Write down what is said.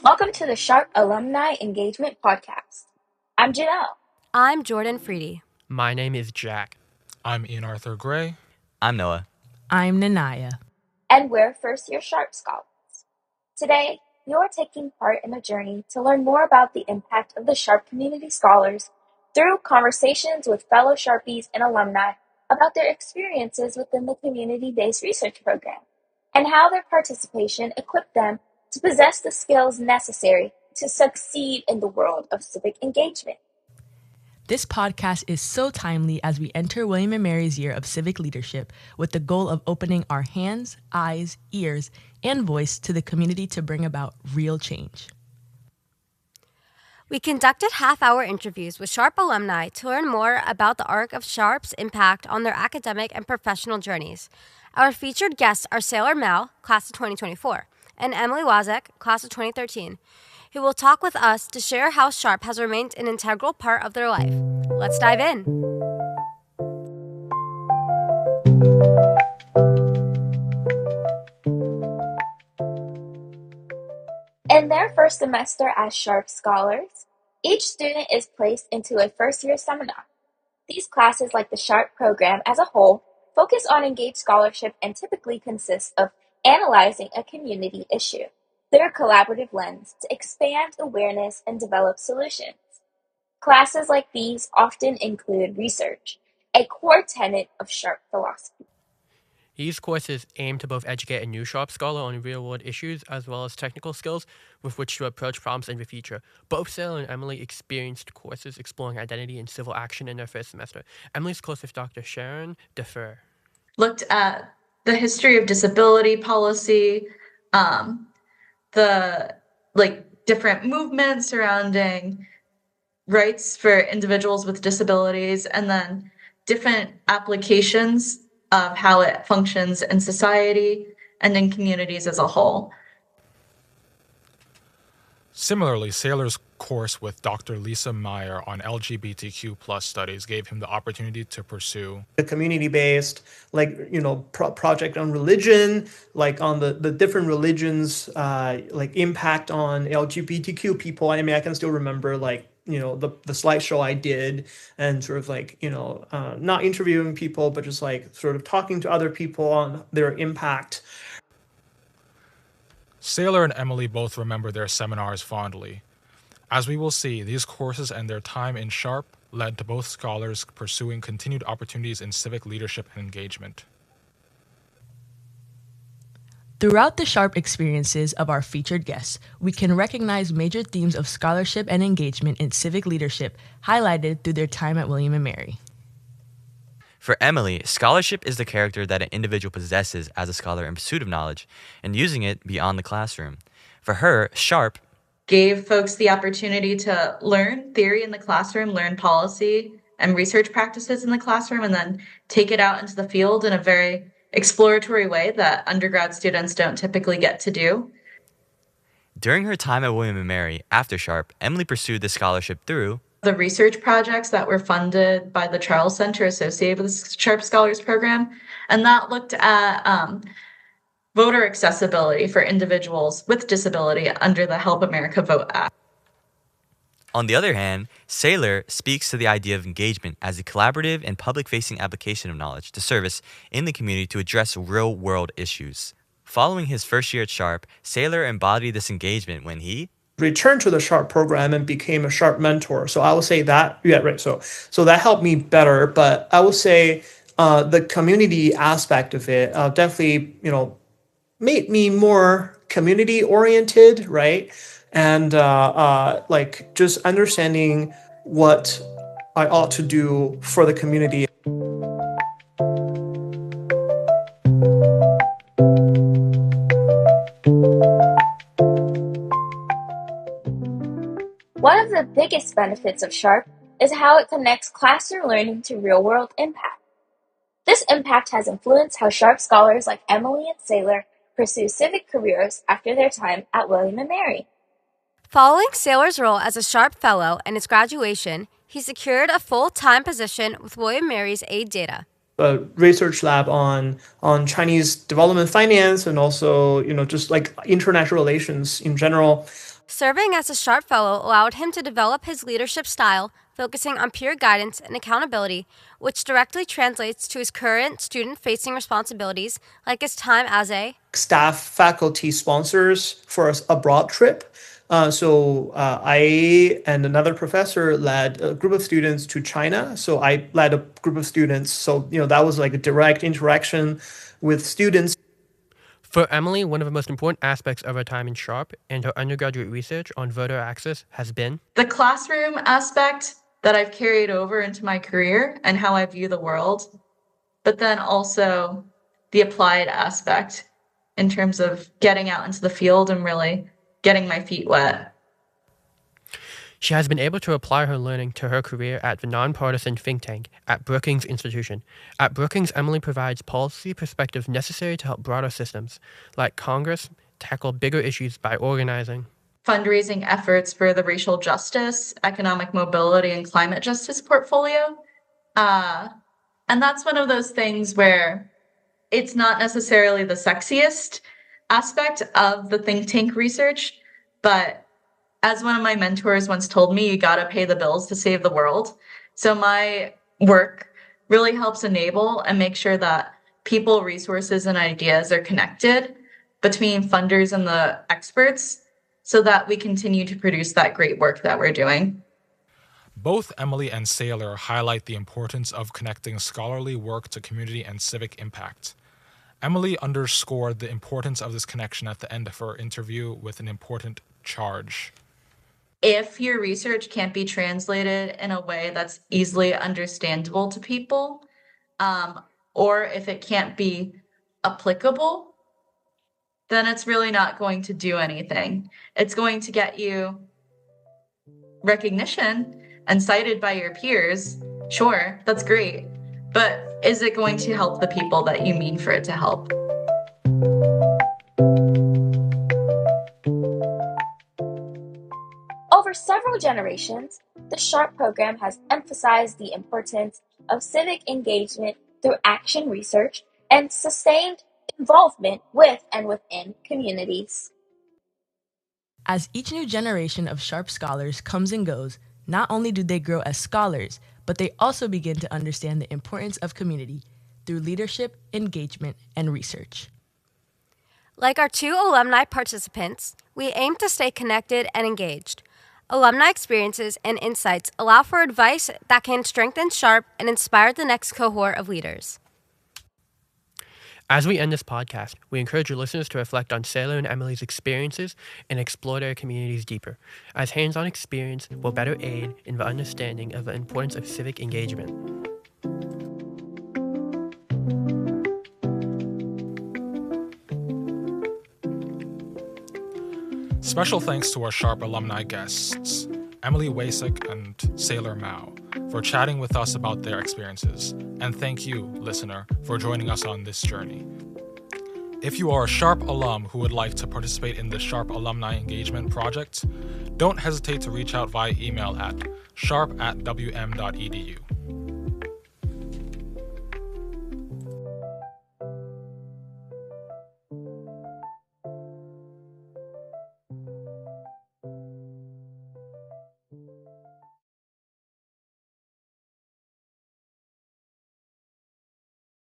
Welcome to the Sharpe Alumni Engagement Podcast. I'm Jennel. I'm Jordan Freedy. My name is Jack. I'm Ian Arthur Gray. I'm Noah. I'm Nnenaya. And we're first-year Sharpe Scholars. Today, you're taking part in a journey to learn more about the impact of the Sharpe community scholars through conversations with fellow Sharpies and alumni about their experiences within the community-based research program and how their participation equipped them to possess the skills necessary to succeed in the world of civic engagement. This podcast is so timely as we enter William & Mary's year of civic leadership with the goal of opening our hands, eyes, ears, and voice to the community to bring about real change. We conducted half-hour interviews with Sharpe alumni to learn more about the arc of Sharpe's impact on their academic and professional journeys. Our featured guests are Sailor Miao, class of 2024, and Emily Wasek, class of 2013, who will talk with us to share how Sharpe has remained an integral part of their life. Let's dive in. In their first semester as Sharpe Scholars, each student is placed into a first-year seminar. These classes, like the Sharpe program as a whole, focus on engaged scholarship and typically consist of analyzing a community issue through a collaborative lens to expand awareness and develop solutions. Classes like these often include research, a core tenet of Sharpe philosophy. These courses aim to both educate a new Sharpe scholar on real-world issues as well as technical skills with which to approach problems in the future. Both Sailor and Emily experienced courses exploring identity and civil action in their first semester. Emily's course with Dr. Sharon Defer looked at the history of disability policy, the different movements surrounding rights for individuals with disabilities, and then different applications of how it functions in society and in communities as a whole. Similarly, Sailor's course with Dr. Lisa Meyer on LGBTQ plus studies gave him the opportunity to pursue the community-based, project on religion, on the different religions, impact on LGBTQ people. I mean, I can still remember, the slideshow I did and sort of not interviewing people, but just sort of talking to other people on their impact. Sailor and Emily both remember their seminars fondly. As we will see, these courses and their time in Sharpe led to both scholars pursuing continued opportunities in civic leadership and engagement. Throughout the Sharpe experiences of our featured guests, we can recognize major themes of scholarship and engagement in civic leadership highlighted through their time at William & Mary. For Emily, scholarship is the character that an individual possesses as a scholar in pursuit of knowledge and using it beyond the classroom. For her, Sharpe gave folks the opportunity to learn theory in the classroom, learn policy and research practices in the classroom, and then take it out into the field in a very exploratory way that undergrad students don't typically get to do. During her time at William & Mary, after Sharpe, Emily pursued the scholarship through the research projects that were funded by the Charles Center associated with the Sharpe Scholars program, and that looked at voter accessibility for individuals with disability under the Help America Vote Act. On the other hand, Sailor speaks to the idea of engagement as a collaborative and public-facing application of knowledge to service in the community to address real-world issues. Following his first year at Sharpe, Sailor embodied this engagement when he returned to the Sharpe program and became a Sharpe mentor. So I would say that, yeah, right. So that helped me better. But I would say the community aspect of it definitely, made me more community oriented, right? And just understanding what I ought to do for the community. One of the biggest benefits of Sharpe is how it connects classroom learning to real-world impact. This impact has influenced how Sharpe scholars like Emily and Sailor pursue civic careers after their time at William & Mary. Following Sailor's role as a Sharpe Fellow and his graduation, he secured a full-time position with William & Mary's Aid Data. A research lab on Chinese development finance and also, just international relations in general. Serving as a Sharpe Fellow allowed him to develop his leadership style, focusing on peer guidance and accountability, which directly translates to his current student-facing responsibilities, like his time as a staff faculty sponsors for a abroad trip. I and another professor led a group of students to China. So I led a group of students. So, that was like a direct interaction with students. For Emily, one of the most important aspects of her time in Sharpe and her undergraduate research on voter access has been the classroom aspect that I've carried over into my career and how I view the world, but then also the applied aspect in terms of getting out into the field and really getting my feet wet. She has been able to apply her learning to her career at the nonpartisan think tank at Brookings Institution. At Brookings, Emily provides policy perspective necessary to help broader systems, like Congress, tackle bigger issues by organizing fundraising efforts for the racial justice, economic mobility, and climate justice portfolio. And that's one of those things where it's not necessarily the sexiest aspect of the think tank research, but as one of my mentors once told me, you got to pay the bills to save the world. So my work really helps enable and make sure that people, resources, and ideas are connected between funders and the experts so that we continue to produce that great work that we're doing. Both Emily and Sailor highlight the importance of connecting scholarly work to community and civic impact. Emily underscored the importance of this connection at the end of her interview with an important charge. If your research can't be translated in a way that's easily understandable to people, or if it can't be applicable, then it's really not going to do anything. It's going to get you recognition and cited by your peers. Sure, that's great. But is it going to help the people that you mean for it to help? Over several generations, the Sharpe program has emphasized the importance of civic engagement through action research and sustained involvement with and within communities. As each new generation of Sharpe scholars comes and goes, not only do they grow as scholars, but they also begin to understand the importance of community through leadership, engagement, and research. Like our 2 alumni participants, we aim to stay connected and engaged. Alumni experiences and insights allow for advice that can strengthen Sharpe and inspire the next cohort of leaders. As we end this podcast, we encourage your listeners to reflect on Sailor and Emily's experiences and explore their communities deeper, as hands-on experience will better aid in the understanding of the importance of civic engagement. Special thanks to our Sharpe alumni guests, Emily Wasek and Sailor Miao, for chatting with us about their experiences. And thank you, listener, for joining us on this journey. If you are a Sharpe alum who would like to participate in the Sharpe Alumni Engagement Project, don't hesitate to reach out via email at sharpe@wm.edu.